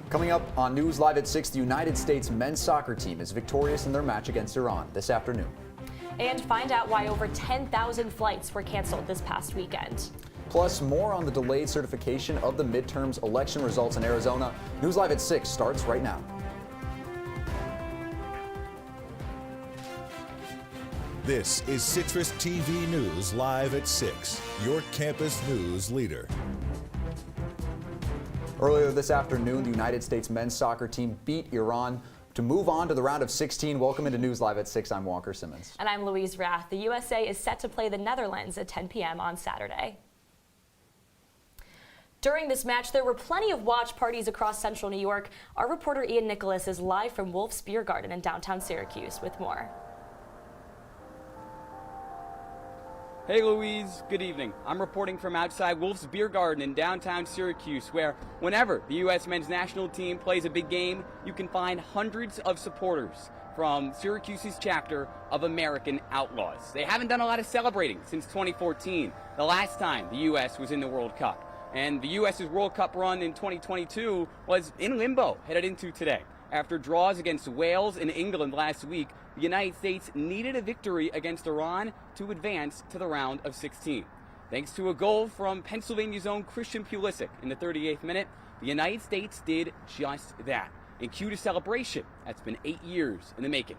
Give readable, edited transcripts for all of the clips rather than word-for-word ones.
Coming up on News Live at 6, the United States men's soccer team is victorious in their match against Iran this afternoon. And find out why over 10,000 flights were canceled this past weekend. Plus, more on the delayed certification of the midterms election results in Arizona. News Live at 6 starts right now. This is CitrusTV News Live at 6, your campus news leader. Earlier this afternoon, the United States men's soccer team beat Iran to move on to the round of 16. Welcome into News Live at 6. I'm Walker Simmons. And I'm Louise Rath. The USA is set to play the Netherlands at 10 p.m. on Saturday. During this match, there were plenty of watch parties across central New York. Our reporter Ian Nicholas is live from Wolf's Beer Garden in downtown Syracuse with more. Hey Louise, good evening. I'm reporting from outside Wolf's Beer Garden in downtown Syracuse, where whenever the U.S. men's national team plays a big game, you can find hundreds of supporters from Syracuse's chapter of American Outlaws. They haven't done a lot of celebrating since 2014, the last time the U.S. was in the World Cup. And the U.S.'s World Cup run in 2022 was in limbo headed into today. After draws against Wales and England last week, the United States needed a victory against Iran to advance to the round of 16. Thanks to a goal from Pennsylvania's own Christian Pulisic in the 38th minute, the United States did just that. And cue to celebration that's been 8 years in the making.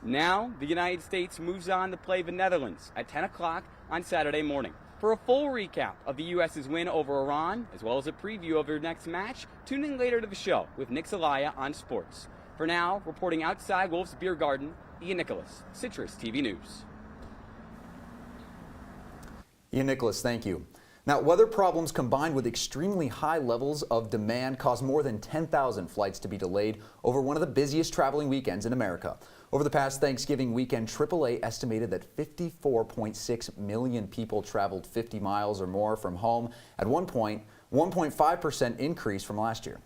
Now, the United States moves on to play the Netherlands at 10 o'clock on Saturday morning. For a full recap of the U.S.'s win over Iran, as well as a preview of their next match, tune in later to the show with Nick Zelaya on sports. For now, reporting outside Wolf's Beer Garden, Ian Nicholas, CitrusTV News. Ian Nicholas, thank you. Now, weather problems combined with extremely high levels of demand caused more than 10,000 flights to be delayed over one of the busiest traveling weekends in America. Over the past Thanksgiving weekend, AAA estimated that 54.6 million people traveled 50 miles or more from home, at one point, 1.5% increase from last year.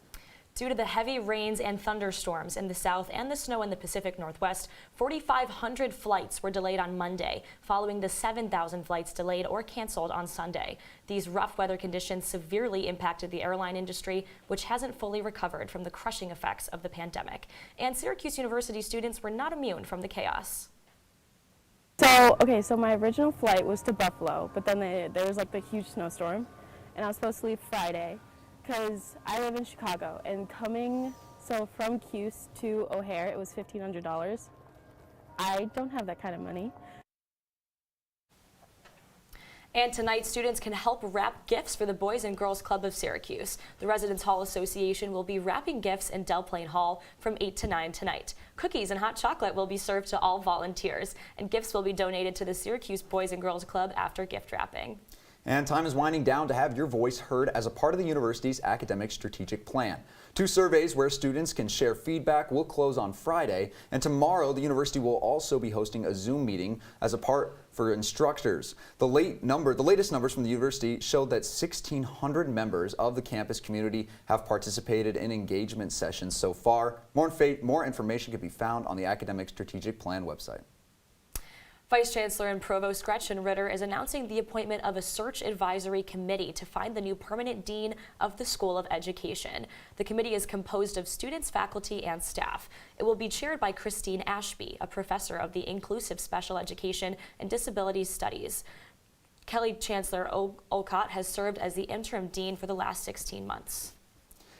Due to the heavy rains and thunderstorms in the south and the snow in the Pacific Northwest, 4,500 flights were delayed on Monday, following the 7,000 flights delayed or canceled on Sunday. These rough weather conditions severely impacted the airline industry, which hasn't fully recovered from the crushing effects of the pandemic. And Syracuse University students were not immune from the chaos. So my original flight was to Buffalo, but then there was like the huge snowstorm, and I was supposed to leave Friday. Because I live in Chicago, and from Cuse to O'Hare, it was $1,500. I don't have that kind of money. And tonight, students can help wrap gifts for the Boys and Girls Club of Syracuse. The Residence Hall Association will be wrapping gifts in Del Plain Hall from 8 to 9 tonight. Cookies and hot chocolate will be served to all volunteers, and gifts will be donated to the Syracuse Boys and Girls Club after gift wrapping. And time is winding down to have your voice heard as a part of the university's academic strategic plan. 2 surveys where students can share feedback will close on Friday, and tomorrow the university will also be hosting a Zoom meeting as a part for instructors. The latest numbers from the university showed that 1,600 members of the campus community have participated in engagement sessions so far. More information can be found on the academic strategic plan website. Vice Chancellor and Provost Gretchen Ritter is announcing the appointment of a search advisory committee to find the new permanent dean of the School of Education. The committee is composed of students, faculty, and staff. It will be chaired by Christine Ashby, a professor of the Inclusive Special Education and Disabilities Studies. Kelly Chancellor Olcott has served as the interim dean for the last 16 months.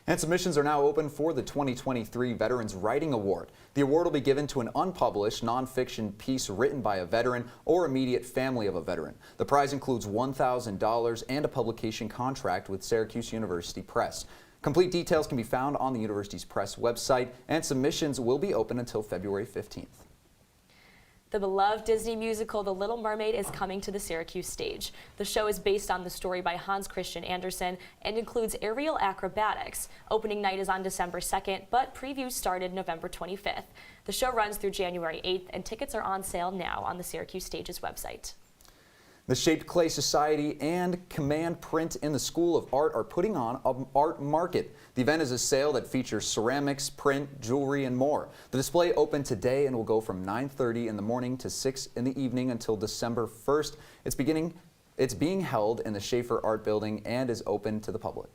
And submissions are now open for the 2023 Veterans Writing Award. The award will be given to an unpublished nonfiction piece written by a veteran or immediate family of a veteran. The prize includes $1,000 and a publication contract with Syracuse University Press. Complete details can be found on the university's press website, and submissions will be open until February 15th. The beloved Disney musical The Little Mermaid is coming to the Syracuse stage. The show is based on the story by Hans Christian Andersen and includes aerial acrobatics. Opening night is on December 2nd, but previews started November 25th. The show runs through January 8th, and tickets are on sale now on the Syracuse Stage's website. The Shaped Clay Society and Command Print in the School of Art are putting on an art market. The event is a sale that features ceramics, print, jewelry, and more. The display opened today and will go from 9:30 in the morning to 6 in the evening until December 1st. It's being held in the Schaefer Art Building and is open to the public.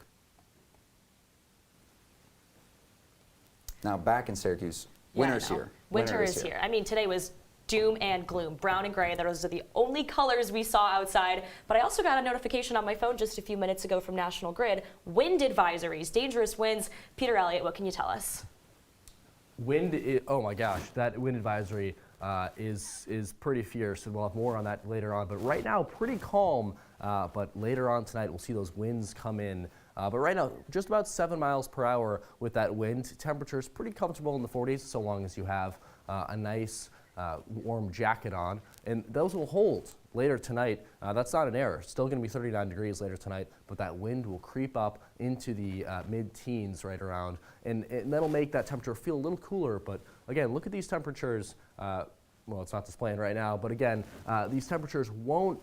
Now back in Syracuse, winter's here. Winter is here. I mean, today was doom and gloom, brown and gray. Those are the only colors we saw outside. But I also got a notification on my phone just a few minutes ago from National Grid. Wind advisories, dangerous winds. Peter Elliott, what can you tell us? Oh my gosh, that wind advisory is pretty fierce, and we'll have more on that later on. But right now, pretty calm. But later on tonight, we'll see those winds come in. But right now, just about 7 miles per hour with that wind. Temperatures pretty comfortable in the 40s, so long as you have a nice warm jacket on, and those will hold later tonight. That's not an error. Still going to be 39 degrees later tonight, but that wind will creep up into the mid-teens right around, and that'll make that temperature feel a little cooler. But again, look at these temperatures. Well, it's not displaying right now, but again, these temperatures won't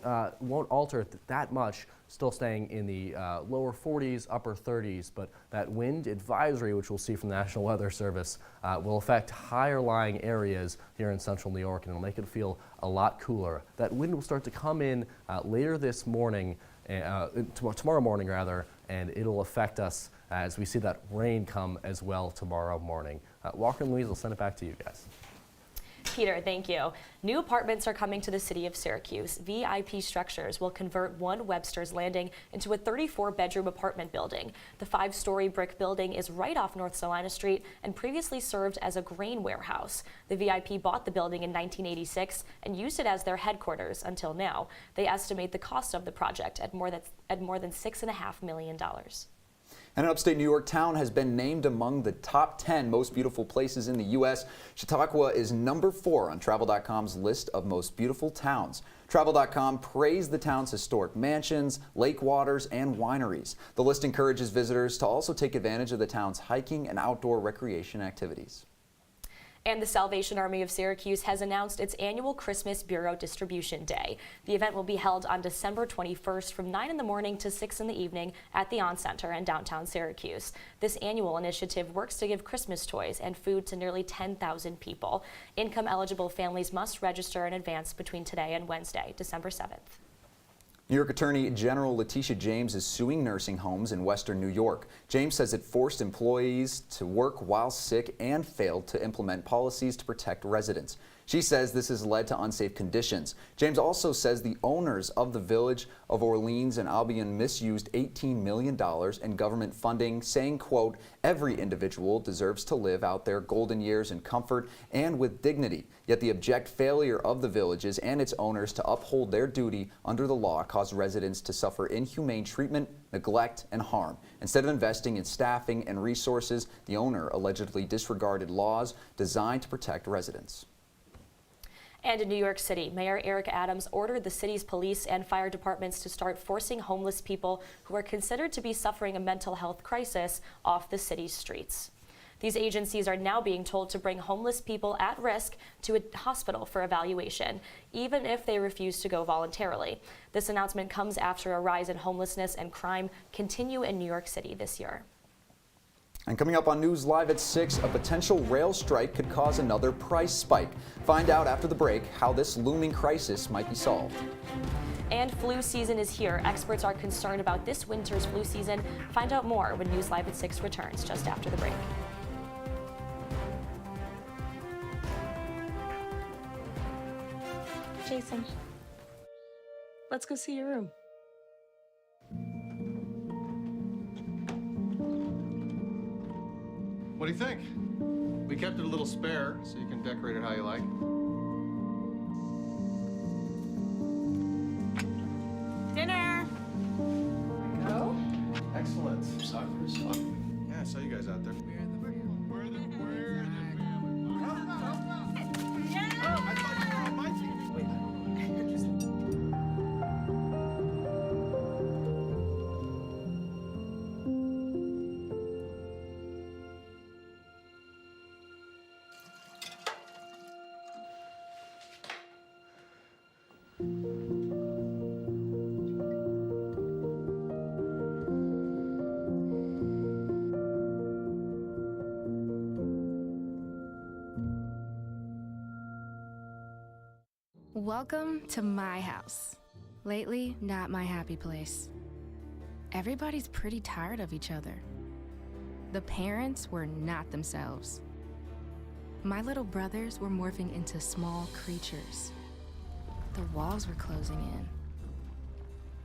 alter that much, still staying in the lower 40s, upper 30s, but that wind advisory, which we'll see from the National Weather Service, will affect higher lying areas here in central New York, and it'll make it feel a lot cooler. That wind will start to come in later this morning, tomorrow morning rather, and it'll affect us as we see that rain come as well tomorrow morning. Walker and Louise, I'll send it back to you guys. Peter, thank you. New apartments are coming to the city of Syracuse. VIP Structures will convert one Webster's Landing into a 34-bedroom apartment building. The 5-story brick building is right off North Salina Street and previously served as a grain warehouse. The VIP bought the building in 1986 and used it as their headquarters until now. They estimate the cost of the project at more than $6.5 million. And an upstate New York town has been named among the top 10 most beautiful places in the U.S. Chautauqua is number 4 on Travel.com's list of most beautiful towns. Travel.com praised the town's historic mansions, lake waters, and wineries. The list encourages visitors to also take advantage of the town's hiking and outdoor recreation activities. And the Salvation Army of Syracuse has announced its annual Christmas Bureau Distribution Day. The event will be held on December 21st from 9 in the morning to 6 in the evening at the On Center in downtown Syracuse. This annual initiative works to give Christmas toys and food to nearly 10,000 people. Income-eligible families must register in advance between today and Wednesday, December 7th. New York Attorney General Letitia James is suing nursing homes in western New York. James says it forced employees to work while sick and failed to implement policies to protect residents. She says this has led to unsafe conditions. James also says the owners of the Village of Orleans and Albion misused $18 million in government funding, saying, quote, "Every individual deserves to live out their golden years in comfort and with dignity." Yet the abject failure of the villages and its owners to uphold their duty under the law caused residents to suffer inhumane treatment, neglect, and harm. Instead of investing in staffing and resources, the owner allegedly disregarded laws designed to protect residents. And in New York City, Mayor Eric Adams ordered the city's police and fire departments to start forcing homeless people who are considered to be suffering a mental health crisis off the city's streets. These agencies are now being told to bring homeless people at risk to a hospital for evaluation, even if they refuse to go voluntarily. This announcement comes after a rise in homelessness and crime continue in New York City this year. And coming up on News Live at 6, a potential rail strike could cause another price spike. Find out after the break how this looming crisis might be solved. And flu season is here. Experts are concerned about this winter's flu season. Find out more when News Live at 6 returns just after the break. Jason, let's go see your room. What do you think? We kept it a little spare, so you can decorate it how you like. Dinner! Go? Excellent. Yeah, I saw you guys out there. We're the family. Yeah! Oh, I thought you were on my team. Welcome to my house. Lately, not my happy place. Everybody's pretty tired of each other. The parents were not themselves. My little brothers were morphing into small creatures. The walls were closing in.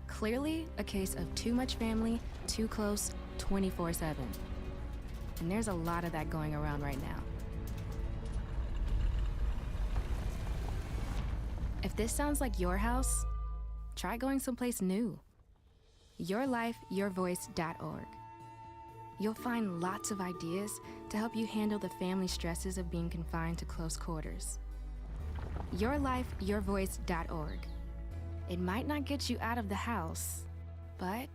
Clearly, a case of too much family, too close, 24/7. And there's a lot of that going around right now. If this sounds like your house, try going someplace new. YourLifeYourVoice.org. You'll find lots of ideas to help you handle the family stresses of being confined to close quarters. YourLifeYourVoice.org. It might not get you out of the house, but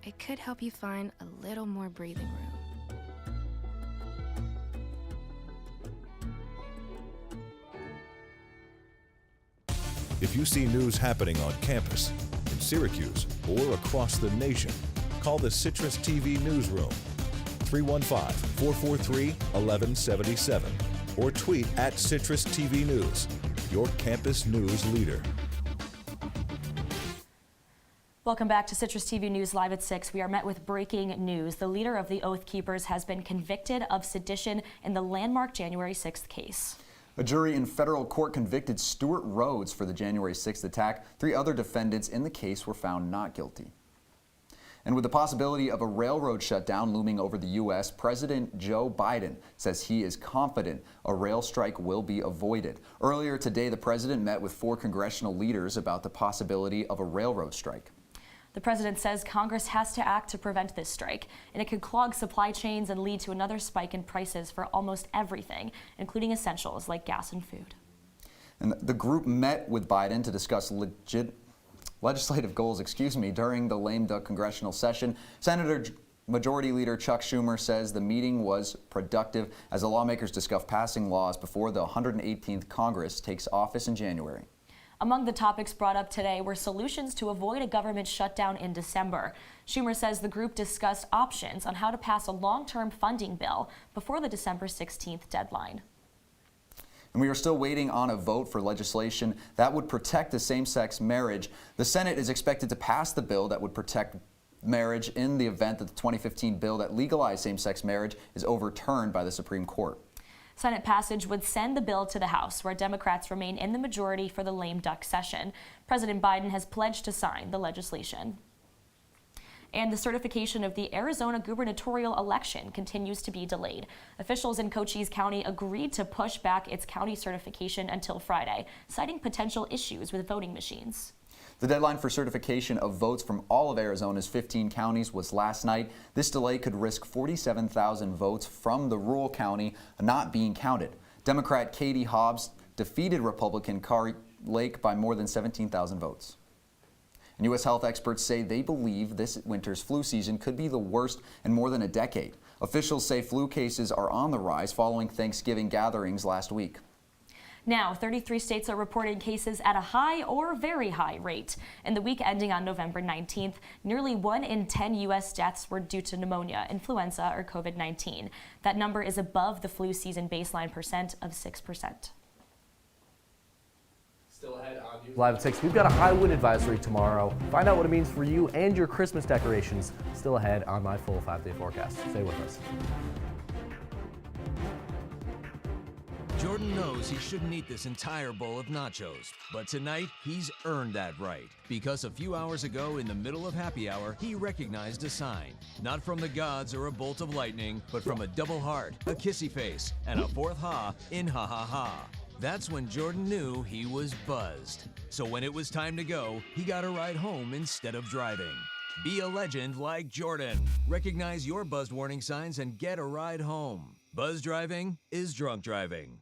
it could help you find a little more breathing room. If you see news happening on campus, in Syracuse, or across the nation, call the Citrus TV newsroom, 315-443-1177, or tweet at CitrusTV News, your campus news leader. Welcome back to Citrus TV News Live at 6. We are met with breaking news. The leader of the Oath Keepers has been convicted of sedition in the landmark January 6th case. A jury in federal court convicted Stuart Rhodes for the January 6th attack. 3 other defendants in the case were found not guilty. And with the possibility of a railroad shutdown looming over the U.S., President Joe Biden says he is confident a rail strike will be avoided. Earlier today, the president met with 4 congressional leaders about the possibility of a railroad strike. The president says Congress has to act to prevent this strike, and it could clog supply chains and lead to another spike in prices for almost everything, including essentials like gas and food. And the group met with Biden to discuss legislative goals, during the lame duck congressional session. Majority Leader Chuck Schumer says the meeting was productive as the lawmakers discuss passing laws before the 118th Congress takes office in January. Among the topics brought up today were solutions to avoid a government shutdown in December. Schumer says the group discussed options on how to pass a long-term funding bill before the December 16th deadline. And we are still waiting on a vote for legislation that would protect the same-sex marriage. The Senate is expected to pass the bill that would protect marriage in the event that the 2015 bill that legalized same-sex marriage is overturned by the Supreme Court. Senate passage would send the bill to the House, where Democrats remain in the majority for the lame duck session. President Biden has pledged to sign the legislation. And the certification of the Arizona gubernatorial election continues to be delayed. Officials in Cochise County agreed to push back its county certification until Friday, citing potential issues with voting machines. The deadline for certification of votes from all of Arizona's 15 counties was last night. This delay could risk 47,000 votes from the rural county not being counted. Democrat Katie Hobbs defeated Republican Kari Lake by more than 17,000 votes. And U.S. health experts say they believe this winter's flu season could be the worst in more than a decade. Officials say flu cases are on the rise following Thanksgiving gatherings last week. Now, 33 states are reporting cases at a high or very high rate. In the week ending on November 19th, nearly 1 in 10 U.S. deaths were due to pneumonia, influenza, or COVID-19. That number is above the flu season baseline percent of 6%. Still ahead on News Live at 6. We've got a high wind advisory tomorrow. Find out what it means for you and your Christmas decorations. Still ahead on my full 5-day forecast. Stay with us. Jordan knows he shouldn't eat this entire bowl of nachos, but tonight he's earned that right because a few hours ago in the middle of happy hour, he recognized a sign. Not from the gods or a bolt of lightning, but from a double heart, a kissy face, and a fourth ha in ha ha ha. That's when Jordan knew he was buzzed. So when it was time to go, he got a ride home instead of driving. Be a legend like Jordan. Recognize your buzzed warning signs and get a ride home. Buzz driving is drunk driving.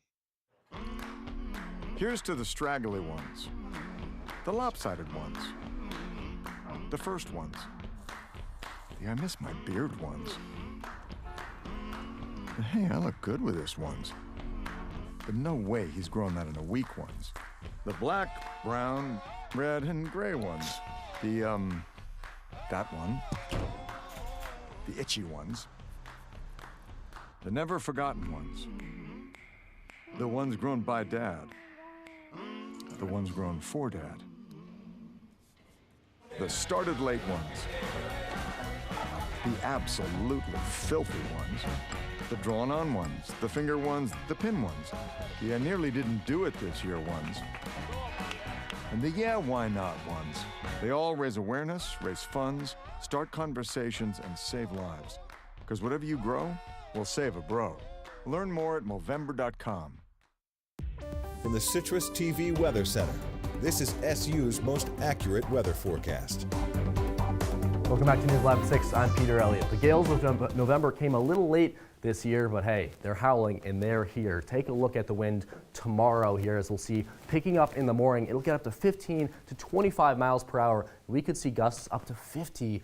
Here's to the straggly ones, the lopsided ones, the first ones, the I miss my beard ones. And hey, I look good with this ones. But no way he's grown that in a week ones. The black, brown, red, and gray ones. That one. The itchy ones. The never forgotten ones. The ones grown by Dad. the ones grown for Dad. The started late ones. The absolutely filthy ones. The drawn-on ones, the finger ones, the pin ones. The I nearly didn't do it this year ones. And the yeah, why not ones. They all raise awareness, raise funds, start conversations, and save lives. Because whatever you grow will save a bro. Learn more at Movember.com. From the Citrus TV Weather Center, this is SU's most accurate weather forecast. Welcome back to News Live at 6. I'm Peter Elliott. The gales of November came a little late this year, but hey, they're howling and they're here. Take a look at the wind tomorrow here, as we'll see picking up in the morning. It'll get up to 15 to 25 miles per hour. We could see gusts up to 50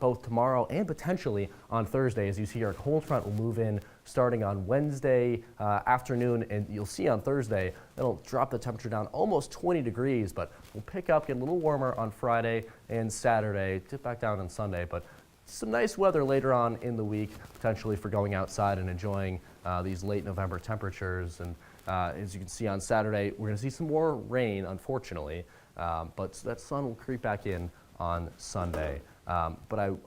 both tomorrow and potentially on Thursday. As you see, our cold front will move in starting on Wednesday afternoon, and you'll see on Thursday it'll drop the temperature down almost 20 degrees, but we'll pick up, get a little warmer on Friday and Saturday, dip back down on Sunday. But some nice weather later on in the week, potentially for going outside and enjoying these late November temperatures. And as you can see on Saturday, we're going to see some more rain, unfortunately, but that sun will creep back in on Sunday. But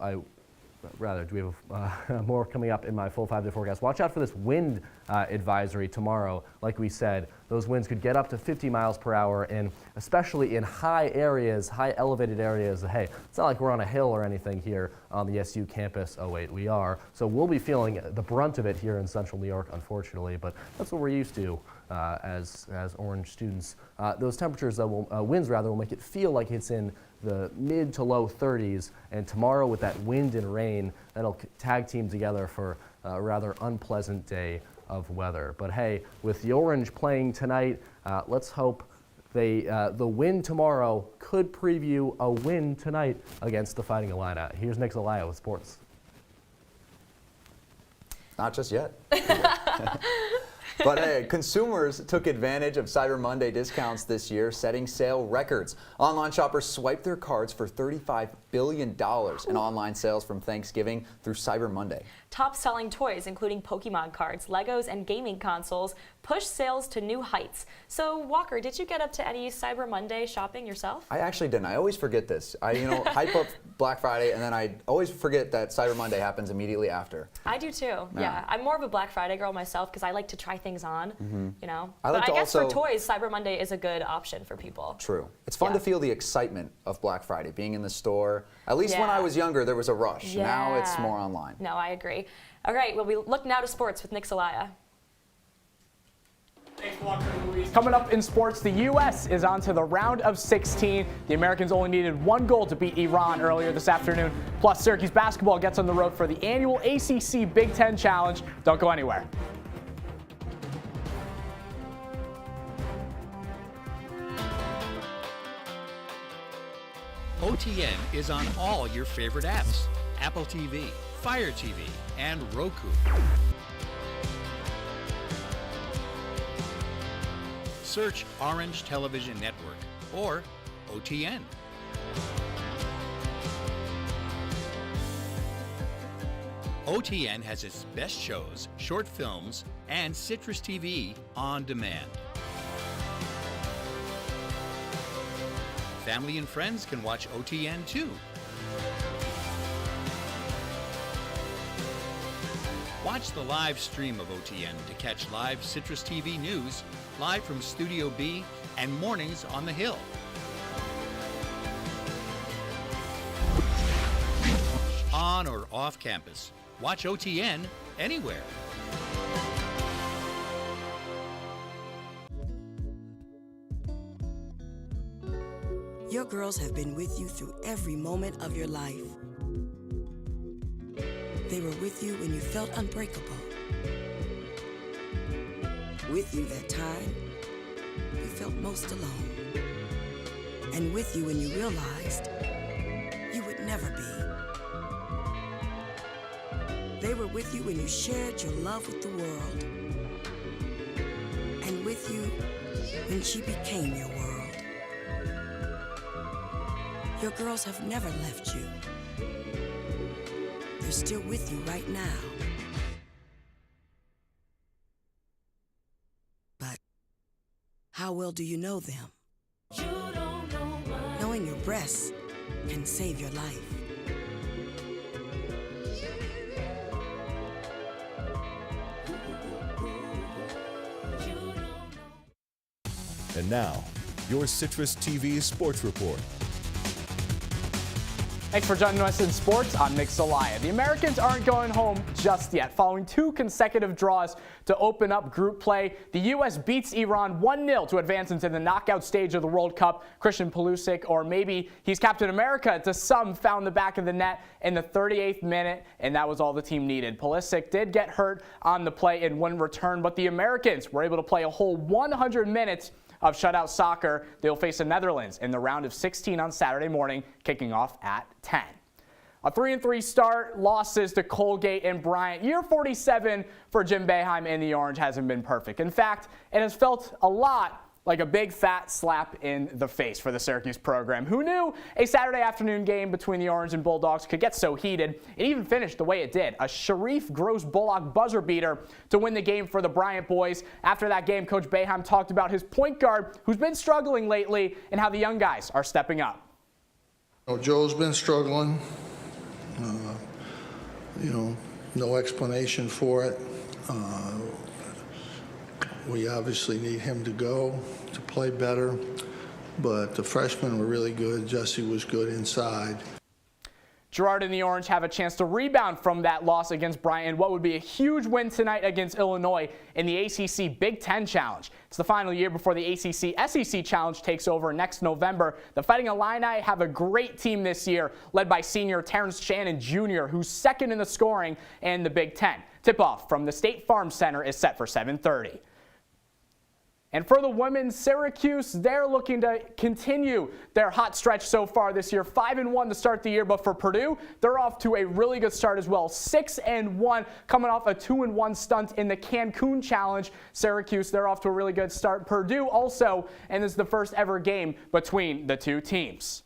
do we have more coming up in my full 5-day forecast? Watch out for this wind advisory tomorrow. Like we said, those winds could get up to 50 miles per hour, and especially in high areas, high elevated areas. Hey, it's not like we're on a hill or anything here on the SU campus. Oh wait, we are. So we'll be feeling the brunt of it here in central New York, unfortunately, but that's what we're used to as Orange students. Those temperatures, winds rather, will make it feel like it's in the mid to low 30s, and tomorrow with that wind and rain, that'll tag team together for a rather unpleasant day of weather. But hey, with the Orange playing tonight, let's hope the win tomorrow could preview a win tonight against the Fighting Illini. Here's Nick Zelaya with sports. Not just yet. But hey, consumers took advantage of Cyber Monday discounts this year, setting sale records. Online shoppers swiped their cards for $35 billion in online sales from Thanksgiving through Cyber Monday. Top-selling toys, including Pokemon cards, Legos, and gaming consoles, pushed sales to new heights. So, Walker, did you get up to any Cyber Monday shopping yourself? I actually didn't. I always forget this. I hype up Black Friday, and then I always forget that Cyber Monday happens immediately after. I do too. Yeah. I'm more of a Black Friday girl myself because I like to try things on. But I guess for toys, Cyber Monday is a good option for people. True. It's fun to feel the excitement of Black Friday, being in the store. At least when I was younger, there was a rush. Yeah. Now it's more online. No, I agree. All right, well, we look now to sports with Nick Zelaya. Thanks, Walker and Louise. Coming up in sports, the U.S. is on to the round of 16. The Americans only needed one goal to beat Iran earlier this afternoon. Plus, Syracuse basketball gets on the road for the annual ACC Big Ten Challenge. Don't go anywhere. OTN is on all your favorite apps: Apple TV, Fire TV, and Roku. Search Orange Television Network or OTN. OTN has its best shows, short films, and CitrusTV on demand. Family and friends can watch OTN too. Watch the live stream of OTN to catch live Citrus TV news, live from Studio B, and mornings on the Hill. On or off campus, watch OTN anywhere. Your girls have been with you through every moment of your life. They were with you when you felt unbreakable. With you that time you felt most alone. And with you when you realized you would never be. They were with you when you shared your love with the world. And with you when she became your world. Your girls have never left you. They're still with you right now. But how well do you know them? breasts can save your life. And now, your Citrus TV Sports Report. Thanks for joining us in sports. I'm Nick Zelaya. The Americans aren't going home just yet. Following 2 consecutive draws to open up group play, the U.S. beats Iran 1-0 to advance into the knockout stage of the World Cup. Christian Pulisic, or maybe he's Captain America to some, found the back of the net in the 38th minute, and that was all the team needed. Pulisic did get hurt on the play and wouldn't return, but the Americans were able to play a whole 100 minutes of shutout soccer. They'll face the Netherlands in the round of 16 on Saturday morning, kicking off at 10. A 3-3 start, losses to Colgate and Bryant. Year 47 for Jim Boeheim and the Orange hasn't been perfect. In fact, it has felt a lot like a big fat slap in the face for the Syracuse program. Who knew a Saturday afternoon game between the Orange and Bulldogs could get so heated? It even finished the way it did, a Sharif Gross-Bullock buzzer beater to win the game for the Bryant boys. After that game, Coach Boeheim talked about his point guard, who's been struggling lately, and how the young guys are stepping up. Joe's been struggling. No explanation for it. We obviously need him to go to play better, but the freshmen were really good. Jesse was good inside. Girard and the Orange have a chance to rebound from that loss against Bryant in what would be a huge win tonight against Illinois in the ACC Big Ten Challenge. It's the final year before the ACC-SEC Challenge takes over next November. The Fighting Illini have a great team this year, led by senior Terrence Shannon Jr., who's second in the scoring in the Big Ten. Tip-off from the State Farm Center is set for 7:30. And for the women, Syracuse, they're looking to continue their hot stretch so far this year. 5-1 to start the year, but for Purdue, they're off to a really good start as well. 6-1, coming off a 2-1 stunt in the Cancun Challenge. Syracuse, they're off to a really good start. Purdue also, and this is the first ever game between the two teams.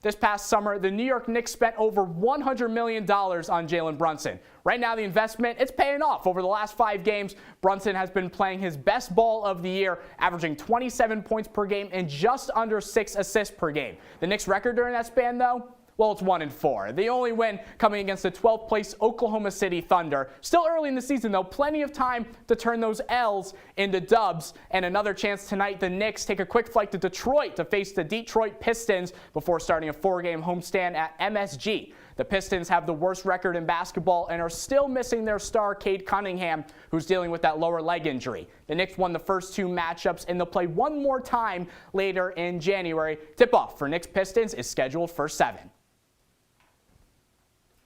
This past summer, the New York Knicks spent over $100 million on Jalen Brunson. Right now, the investment, it's paying off. Over the last 5 games, Brunson has been playing his best ball of the year, averaging 27 points per game and just under 6 assists per game. The Knicks' record during that span, though? Well, it's 1-4. The only win coming against the 12th place Oklahoma City Thunder. Still early in the season, though, plenty of time to turn those L's into dubs. And another chance tonight, the Knicks take a quick flight to Detroit to face the Detroit Pistons before starting a 4-game homestand at MSG. The Pistons have the worst record in basketball and are still missing their star, Cade Cunningham, who's dealing with that lower leg injury. The Knicks won the first 2 matchups, and they'll play one more time later in January. Tip-off for Knicks Pistons is scheduled for 7.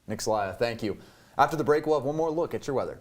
Nick Zelaya, thank you. After the break, we'll have one more look at your weather.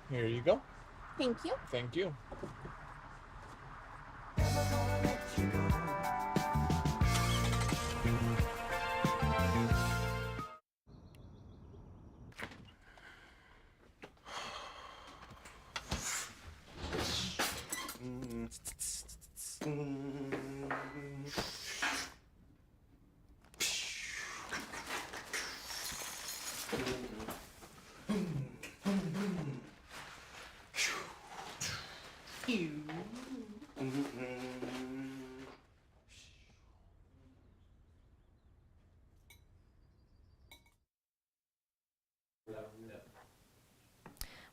Here you go. Thank you. Thank you.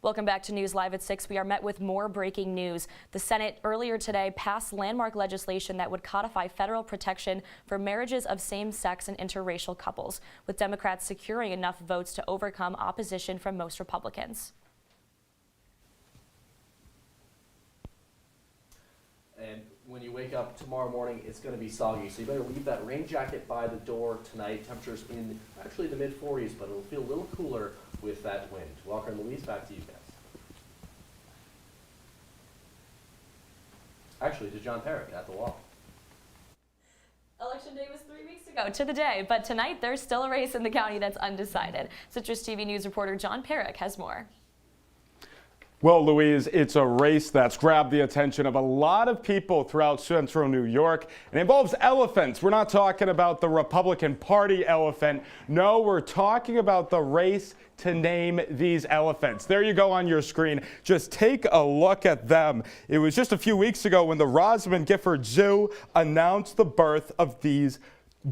Welcome back to News Live at 6. We are met with more breaking news. The Senate earlier today passed landmark legislation that would codify federal protection for marriages of same-sex and interracial couples, with Democrats securing enough votes to overcome opposition from most Republicans. when you wake up tomorrow morning, it's going to be soggy. So you better leave that rain jacket by the door tonight. Temperatures in actually the mid-40s, but it'll feel a little cooler with that wind. Walker and Louise, back to you guys. Actually, to John Perik at the wall. Election day was 3 weeks ago to the day, but tonight there's still a race in the county that's undecided. Citrus TV News reporter John Perik has more. Well, Louise, it's a race that's grabbed the attention of a lot of people throughout central New York. It involves elephants. We're not talking about the Republican Party elephant. No, we're talking about the race to name these elephants. There you go on your screen. Just take a look at them. It was just a few weeks ago when the Rosamond Gifford Zoo announced the birth of these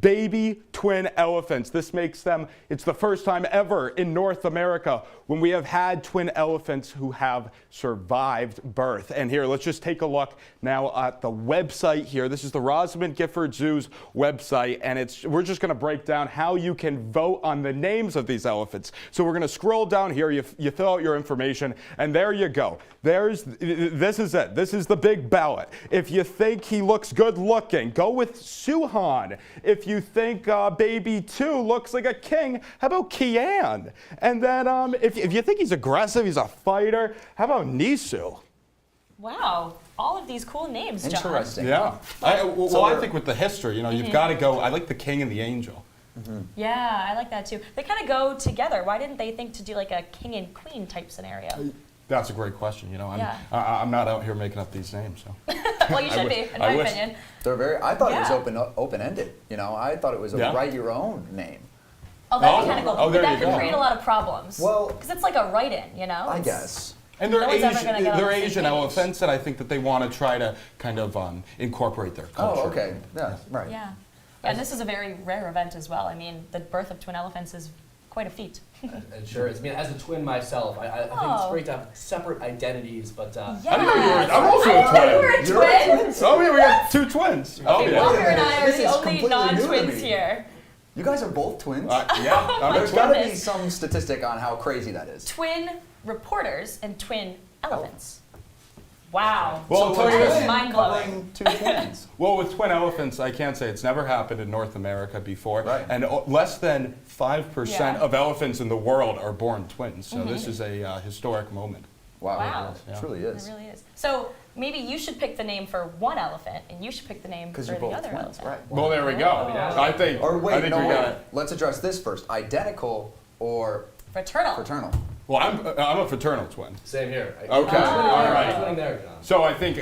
baby twin elephants. This makes them, it's the first time ever in North America when we have had twin elephants who have survived birth. And here, let's just take a look now at the website here. This is the Rosamond Gifford Zoo's website, and we're just going to break down how you can vote on the names of these elephants. So we're going to scroll down here, you fill out your information, and there you go. This is it. This is the big ballot. If you think he looks good looking, go with Suhan. If you think baby 2 looks like a king, how about Kian? And then if you think he's aggressive, he's a fighter, how about Nisu? Wow, all of these cool names, John. Interesting. Yeah. I think with the history, you've got to go. I like the king and the angel. Yeah, I like that too. They kind of go together. Why didn't they think to do like a king and queen type scenario? That's a great question. I'm not out here making up these names. So. Well, you should be, in my opinion. They're I thought it was open-ended. I thought it was a write your own name. Oh, that'd be kind of cool. But that could create a lot of problems. Well, because it's like a write-in, I guess. And they're Asian elephants, and I think that they want to try to kind of incorporate their culture. Oh, okay. Yeah, right. Yeah. And this is a very rare event as well. I mean, the birth of twin elephants is quite a feat. It sure is. I mean, as a twin myself, I think it's great to have separate identities, but... Yes. I'm also a twin. You're a twin? Oh, yeah, we got 2 twins. Okay, Walker and I are the only non-twins here. You guys are both twins? Yeah. There's got to be some statistic on how crazy that is. Twin reporters and twin elephants. Wow. Well, I'll tell you this. Mind-blowing. 2 twins. Well, with twin elephants, I can't say it's never happened in North America before. Right. And less than 5% of elephants in the world are born twins. So this is a historic moment. Wow. It truly is. It really is. So maybe you should pick the name for one elephant, and you should pick the name for the other elephant. Right. Well, there we go. I think. Or wait, we got it. Let's address this first. Identical or fraternal? Fraternal. Well, I'm a fraternal twin. Same here. Okay. All right. Twinning there, John. So I think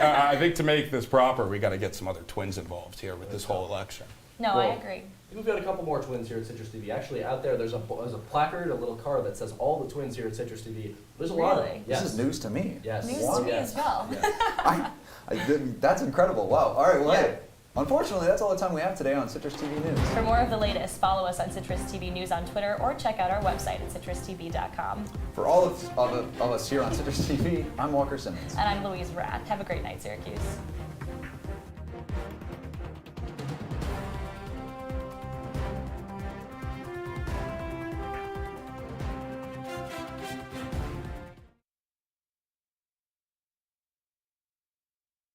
to make this proper, we got to get some other twins involved here with this whole election. No, I agree. We've got a couple more twins here at Citrus TV. Actually, out there, there's a placard, a little card that says all the twins here at Citrus TV. There's a lot of them. This is news to me. Yes. News to me as well. That's incredible. Wow. All right. Well, hey, unfortunately, that's all the time we have today on Citrus TV News. For more of the latest, follow us on Citrus TV News on Twitter or check out our website at citrustv.com. For all of us here on Citrus TV, I'm Walker Simmons. And I'm Louise Rath. Have a great night, Syracuse.